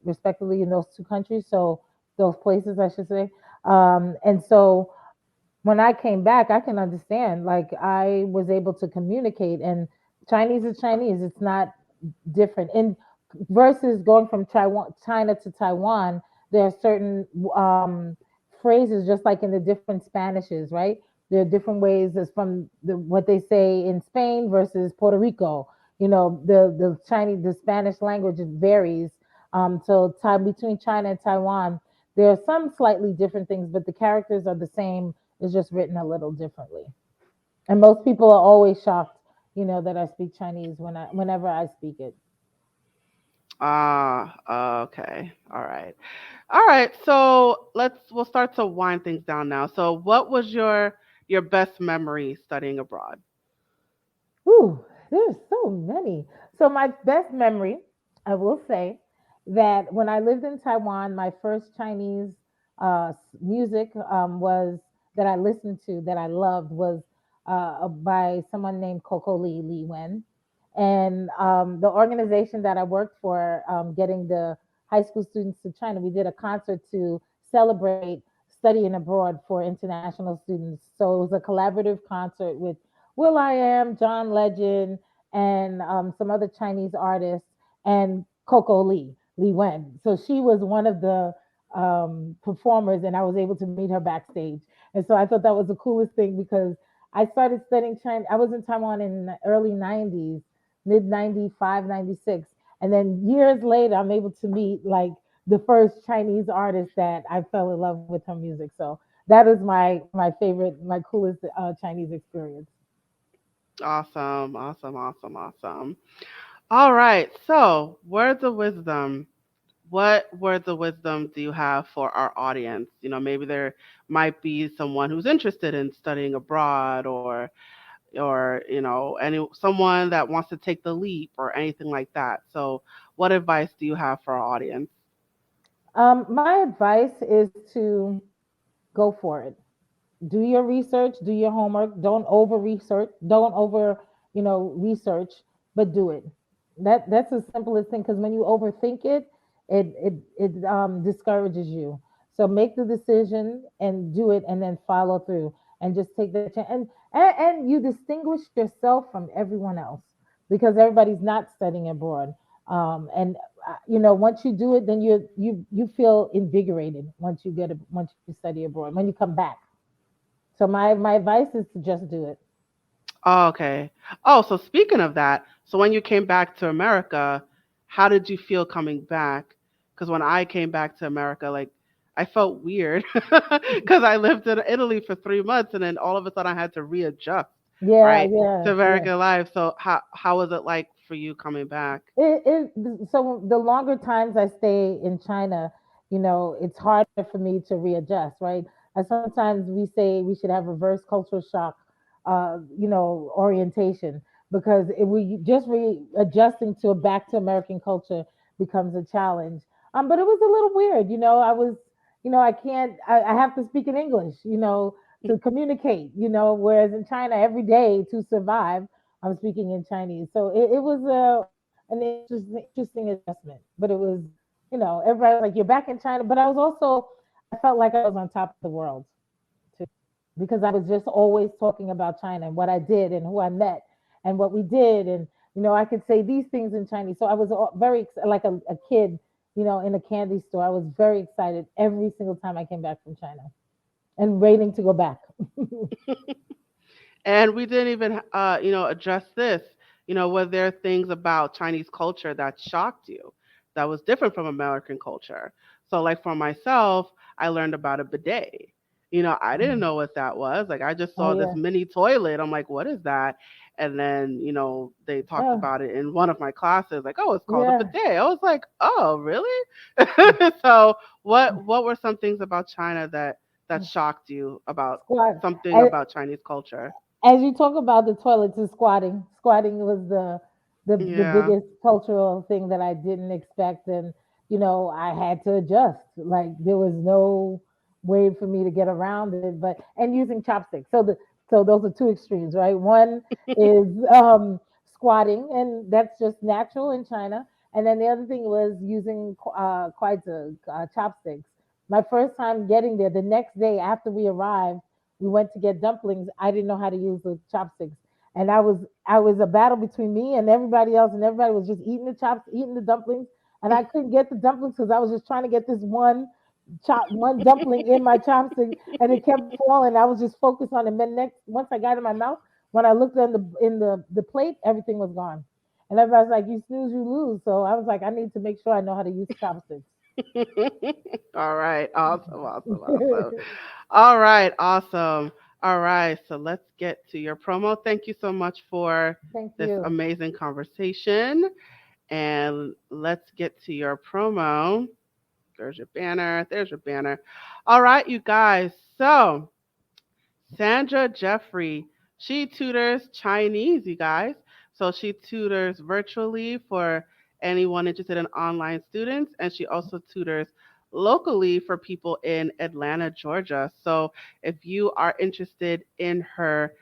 respectively, in those two countries. So those places, I should say. And so when I came back, I can understand. Like I was able to communicate, and Chinese is Chinese. It's not different. And versus going from China to Taiwan, there are certain phrases, just like in the different Spanishes, right? There are different ways as from what they say in Spain versus Puerto Rico. The Spanish language varies. So time between China and Taiwan, there are some slightly different things, but the characters are the same. It's just written a little differently. And most people are always shocked, that I speak Chinese whenever I speak it. Ah, okay. All right. All right. So we'll start to wind things down now. So what was your best memory studying abroad? Ooh, there's so many. So my best memory, I will say, that when I lived in Taiwan, my first Chinese music was that I listened to that I loved was by someone named Coco Lee Wen, and the organization that I worked for, getting the high school students to China. We did a concert to celebrate studying abroad for international students. So it was a collaborative concert with Will I Am, John Legend, and some other Chinese artists, and Coco Lee Wen. So she was one of the performers, and I was able to meet her backstage. And so I thought that was the coolest thing because I started studying China. I was in Taiwan in the early 90s, mid 95, 96. And then years later, I'm able to meet like the first Chinese artist that I fell in love with her music. So that is my favorite, my coolest Chinese experience. Awesome, awesome, awesome, awesome. All right. So, words of wisdom. What words of wisdom do you have for our audience? Maybe there might be someone who's interested in studying abroad, or any someone that wants to take the leap or anything like that. So, what advice do you have for our audience? My advice is to go for it. Do your research, do your homework. Don't over research. Don't over, research, but do it. That's the simplest thing because when you overthink it, it discourages you. So make the decision and do it, and then follow through, and just take the chance. And you distinguish yourself from everyone else because everybody's not studying abroad. And once you do it, then you feel invigorated once you study abroad. When you come back, so my advice is to just do it. Oh, okay. Oh, so speaking of that, so when you came back to America, how did you feel coming back? Because when I came back to America, like I felt weird because I lived in Italy for 3 months and then all of a sudden I had to readjust, Yeah, right, to yeah, yeah. American life. So how was it like for you coming back? So the longer times I stay in China, it's harder for me to readjust, right? Sometimes we say we should have reverse cultural shock, orientation, because if we just readjusting to back to American culture becomes a challenge. But it was a little weird, I can't, I have to speak in English, to communicate, whereas in China every day to survive, I'm speaking in Chinese. So it was an interesting adjustment. But it was, everybody was like, "You're back in China." But I felt like I was on top of the world too, because I was just always talking about China and what I did and who I met and what we did. And, I could say these things in Chinese. So I was like a kid, in a candy store. I was very excited every single time I came back from China and waiting to go back. And we didn't even, address this. Were there things about Chinese culture that shocked you that was different from American culture? So, like for myself, I learned about a bidet. I didn't know what that was. Like, I just Oh, saw this yeah. mini toilet. I'm like, what is that? And then, they talked Oh, about it in one of my classes. Like, oh, it's called a yeah. bidet. I was like, oh, really? So, what were some things about China that shocked you about Squat. something about Chinese culture? As you talk about the toilets and squatting, squatting was the Yeah. biggest cultural thing that I didn't expect, and I had to adjust. Like there was no way for me to get around it, but and using chopsticks. So those are two extremes, right? One is squatting, and that's just natural in China, and then the other thing was using quite chopsticks. My first time getting there, the next day after we arrived, we went to get dumplings. I didn't know how to use the chopsticks, and I was a battle between me and everybody else, and everybody was just eating the dumplings, and I couldn't get the dumplings because I was just trying to get this one dumpling in my chopstick, and it kept falling. I was just focused on it. And then next, once I got it in my mouth, when I looked in the plate, everything was gone, and everybody's like, "You snooze, you lose." So I was like, I need to make sure I know how to use chopsticks. All right. Awesome. Awesome. Awesome. All right. Awesome. All right. So let's get to your promo. Thank you so much for Thank this you. amazing conversation. And let's get to your promo. There's your banner. There's your banner. All right, you guys. So, Sandra Jeffrey, she tutors Chinese, you guys. So she tutors virtually for anyone interested in online students, and she also tutors locally for people in Atlanta, Georgia. So if you are interested in her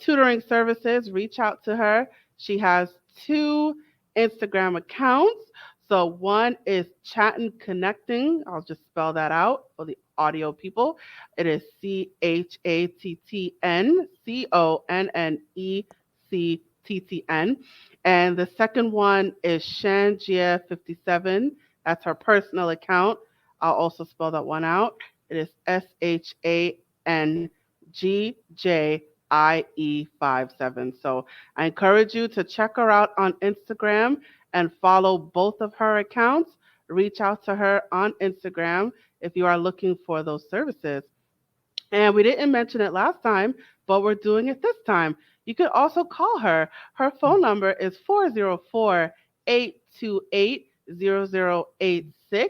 tutoring services, reach out to her. She has two Instagram accounts. So one is Chatting Connecting. I'll just spell that out for the audio people. It is ChattenConnectn. And the second one is Shanjia57. That's her personal account. I'll also spell that one out. It is SHANGJIE57. So I encourage you to check her out on Instagram and follow both of her accounts. Reach out to her on Instagram if you are looking for those services. And we didn't mention it last time, but we're doing it this time. You could also call her. Her phone number is 404-828-0086.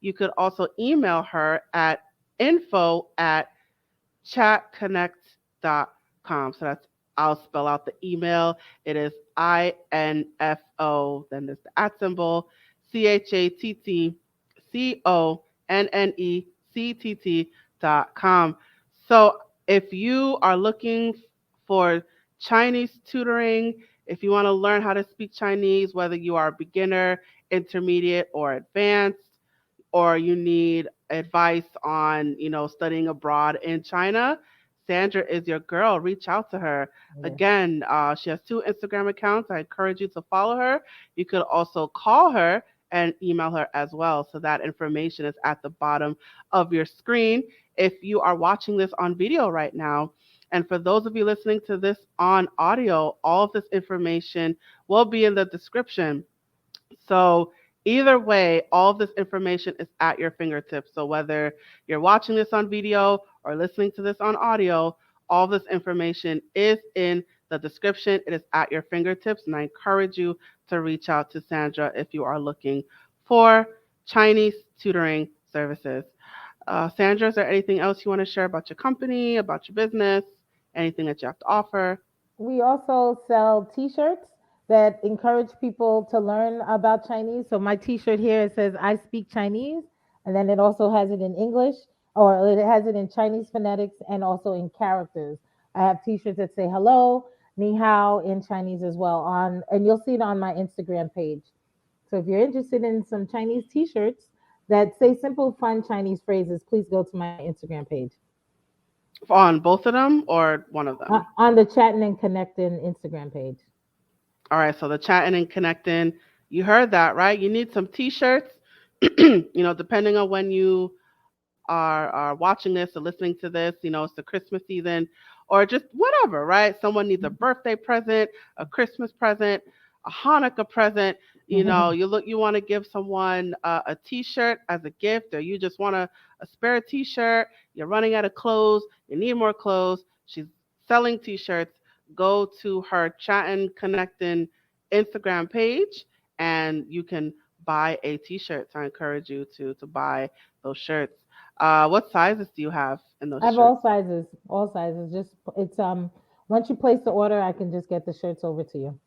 You could also email her at info@chatconnect.com. So that's, I'll spell out the email. It is INFO, then there's the at symbol, ChatConnect.com. So if you are looking for Chinese tutoring, if you want to learn how to speak Chinese, whether you are a beginner, intermediate, or advanced, or you need advice on, studying abroad in China, Sandra is your girl. Reach out to her. Yeah. Again, she has two Instagram accounts. I encourage you to follow her. You could also call her and email her as well. So that information is at the bottom of your screen if you are watching this on video right now. And for those of you listening to this on audio, all of this information will be in the description. So either way, all of this information is at your fingertips. So whether you're watching this on video or listening to this on audio, all this information is in the description. It is at your fingertips, and I encourage you to reach out to Sandra if you are looking for Chinese tutoring services. Sandra, is there anything else you want to share about your company, about your business, anything that you have to offer? We also sell T-shirts that encourage people to learn about Chinese. So my T-shirt here, it says "I speak Chinese," and then it also has it in English, or it has it in Chinese phonetics and also in characters. I have T-shirts that say "Hello," "Ni hao" in Chinese as well. And you'll see it on my Instagram page. So if you're interested in some Chinese T-shirts that say simple, fun Chinese phrases, please go to my Instagram page. On both of them or one of them? On the Chatting and Connecting Instagram page. All right, so the Chatting and Connecting, you heard that, right? You need some T-shirts, depending on when you are watching this or listening to this, it's the Christmas season or just whatever, right? Someone needs a birthday present, a Christmas present, a Hanukkah present. You want to give someone a T-shirt as a gift, or you just want a spare T-shirt. You're running out of clothes. You need more clothes. She's selling T-shirts. Go to her Chatting Connecting Instagram page, and you can buy a T-shirt. So I encourage you to buy those shirts. What sizes do you have in those I have shirts? all sizes. Just it's once you place the order, I can just get the shirts over to you.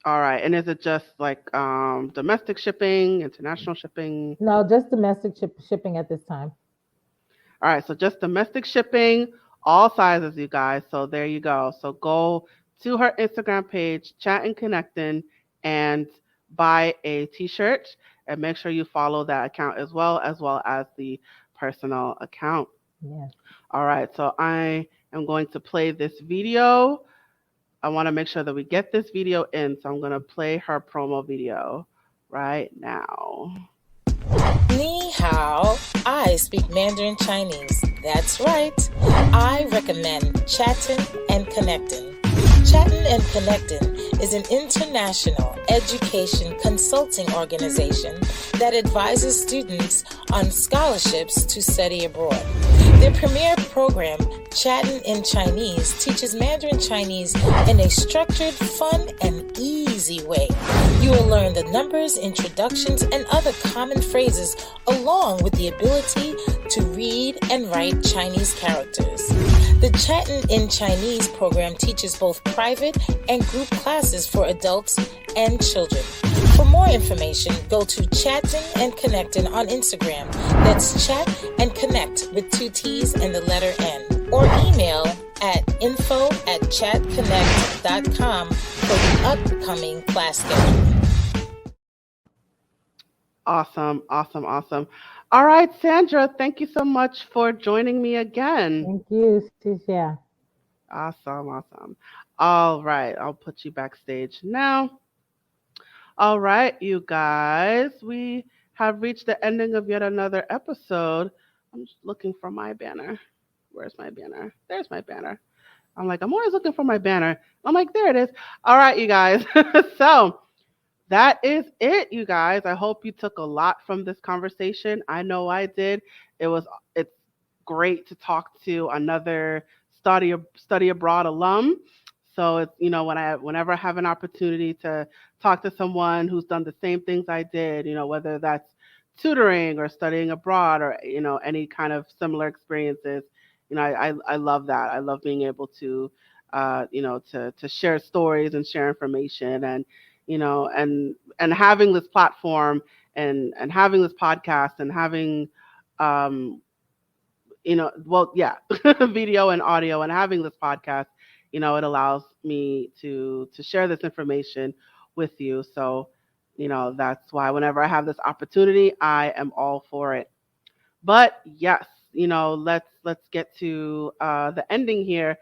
All right, and is it just like domestic shipping, international shipping? No, just domestic shipping at this time. All right, so just domestic shipping, all sizes, you guys. So there you go. So go to her Instagram page, Chatting Connecting, and buy a T-shirt, and make sure you follow that account as well as the personal account. Yeah. All right, so I am going to play this video. I want to make sure that we get this video in, so I'm going to play her promo video right now. Ni hao, I speak Mandarin Chinese. That's right. I recommend Chatting and Connecting. Chatting and Connecting is an international education consulting organization that advises students on scholarships to study abroad. Their premier program, Chatting in Chinese, teaches Mandarin Chinese in a structured, fun, and easy way. You will learn the numbers, introductions, and other common phrases, along with the ability to read and write Chinese characters. The Chatting in Chinese program teaches both private and group classes for adults and children. For more information, go to Chatting and Connecting on Instagram. That's Chat and Connect with 2 T's and the letter N. Or email at info@chatconnect.com for the upcoming class schedule. Awesome, awesome, awesome. All right, Sandra, thank you so much for joining me again. Thank you, Cecilia. Awesome, awesome. All right, I'll put you backstage now. All right, you guys, we have reached the ending of yet another episode. I'm just looking for my banner. Where's my banner? There's my banner. I'm always looking for my banner. I'm like, there it is. All right, you guys. So, that is it, you guys. I hope you took a lot from this conversation. I know I did. It's great to talk to another study abroad alum. So it's whenever I have an opportunity to talk to someone who's done the same things I did, whether that's tutoring or studying abroad or any kind of similar experiences, I love that. I love being able to to share stories and share information and having this platform and having this podcast and having um video and audio and having this podcast, it allows me to share this information with you. So that's why whenever I have this opportunity, I am all for it. But yes, let's get to the ending here.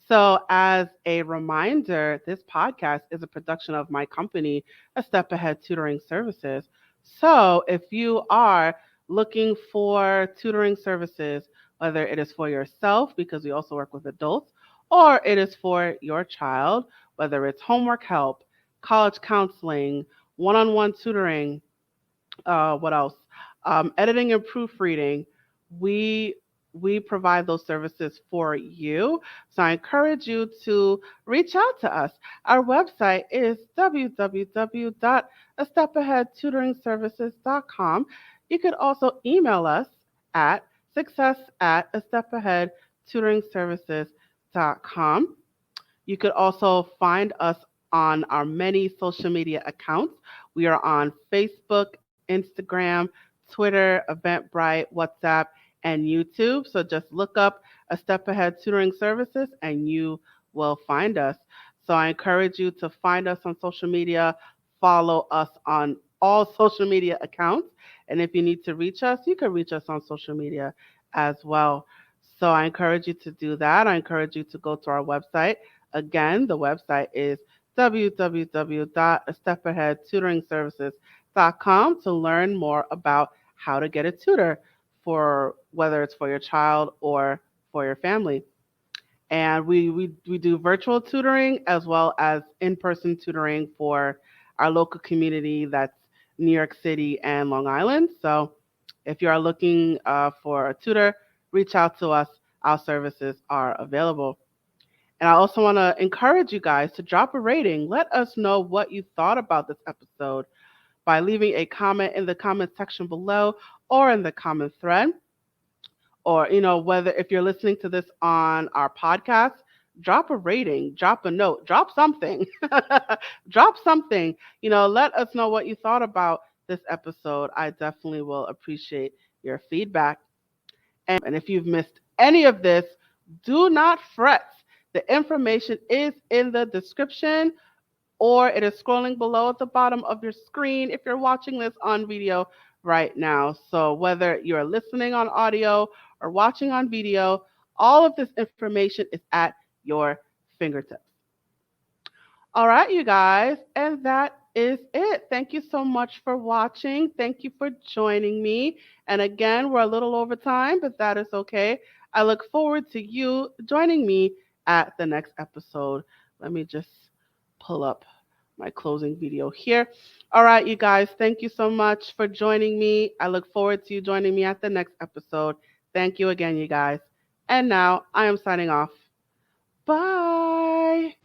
So, as a reminder, this podcast is a production of my company, A Step Ahead Tutoring Services. So, if you are looking for tutoring services, whether it is for yourself, because we also work with adults, or it is for your child, whether it's homework help, college counseling, one-on-one tutoring, what else? Editing and proofreading. We we provide those services for you. So I encourage you to reach out to us. Our website is www.astepaheadtutoringservices.com. You could also email us at success@astepaheadtutoringservices.com. You could also find us on our many social media accounts. We are on Facebook, Instagram, Twitter, Eventbrite, WhatsApp, and YouTube. So just look up A Step Ahead Tutoring Services and you will find us. So I encourage you to find us on social media, follow us on all social media accounts. And if you need to reach us, you can reach us on social media as well. So I encourage you to do that. I encourage you to go to our website. Again, the website is www.astepaheadtutoringservices.com to learn more about how to get a tutor for whether it's for your child or for your family. And we do virtual tutoring as well as in-person tutoring for our local community that's New York City and Long Island. So if you are looking for a tutor, reach out to us. Our services are available. And I also want to encourage you guys to drop a rating. Let us know what you thought about this episode by leaving a comment in the comment section below or in the comment thread. Or, whether if you're listening to this on our podcast, drop a rating, drop a note, drop something. Drop something. Let us know what you thought about this episode. I definitely will appreciate your feedback. And if you've missed any of this, do not fret. The information is in the description or it is scrolling below at the bottom of your screen if you're watching this on video right now. So whether you're listening on audio or watching on video, all of this information is at your fingertips. All right, you guys, and that is it. Thank you so much for watching. Thank you for joining me. And again, we're a little over time, but that is okay. I look forward to you joining me at the next episode. Let me just pull up my closing video here. All right, you guys, thank you so much for joining me. I look forward to you joining me at the next episode. Thank you again, you guys. And now I am signing off. Bye.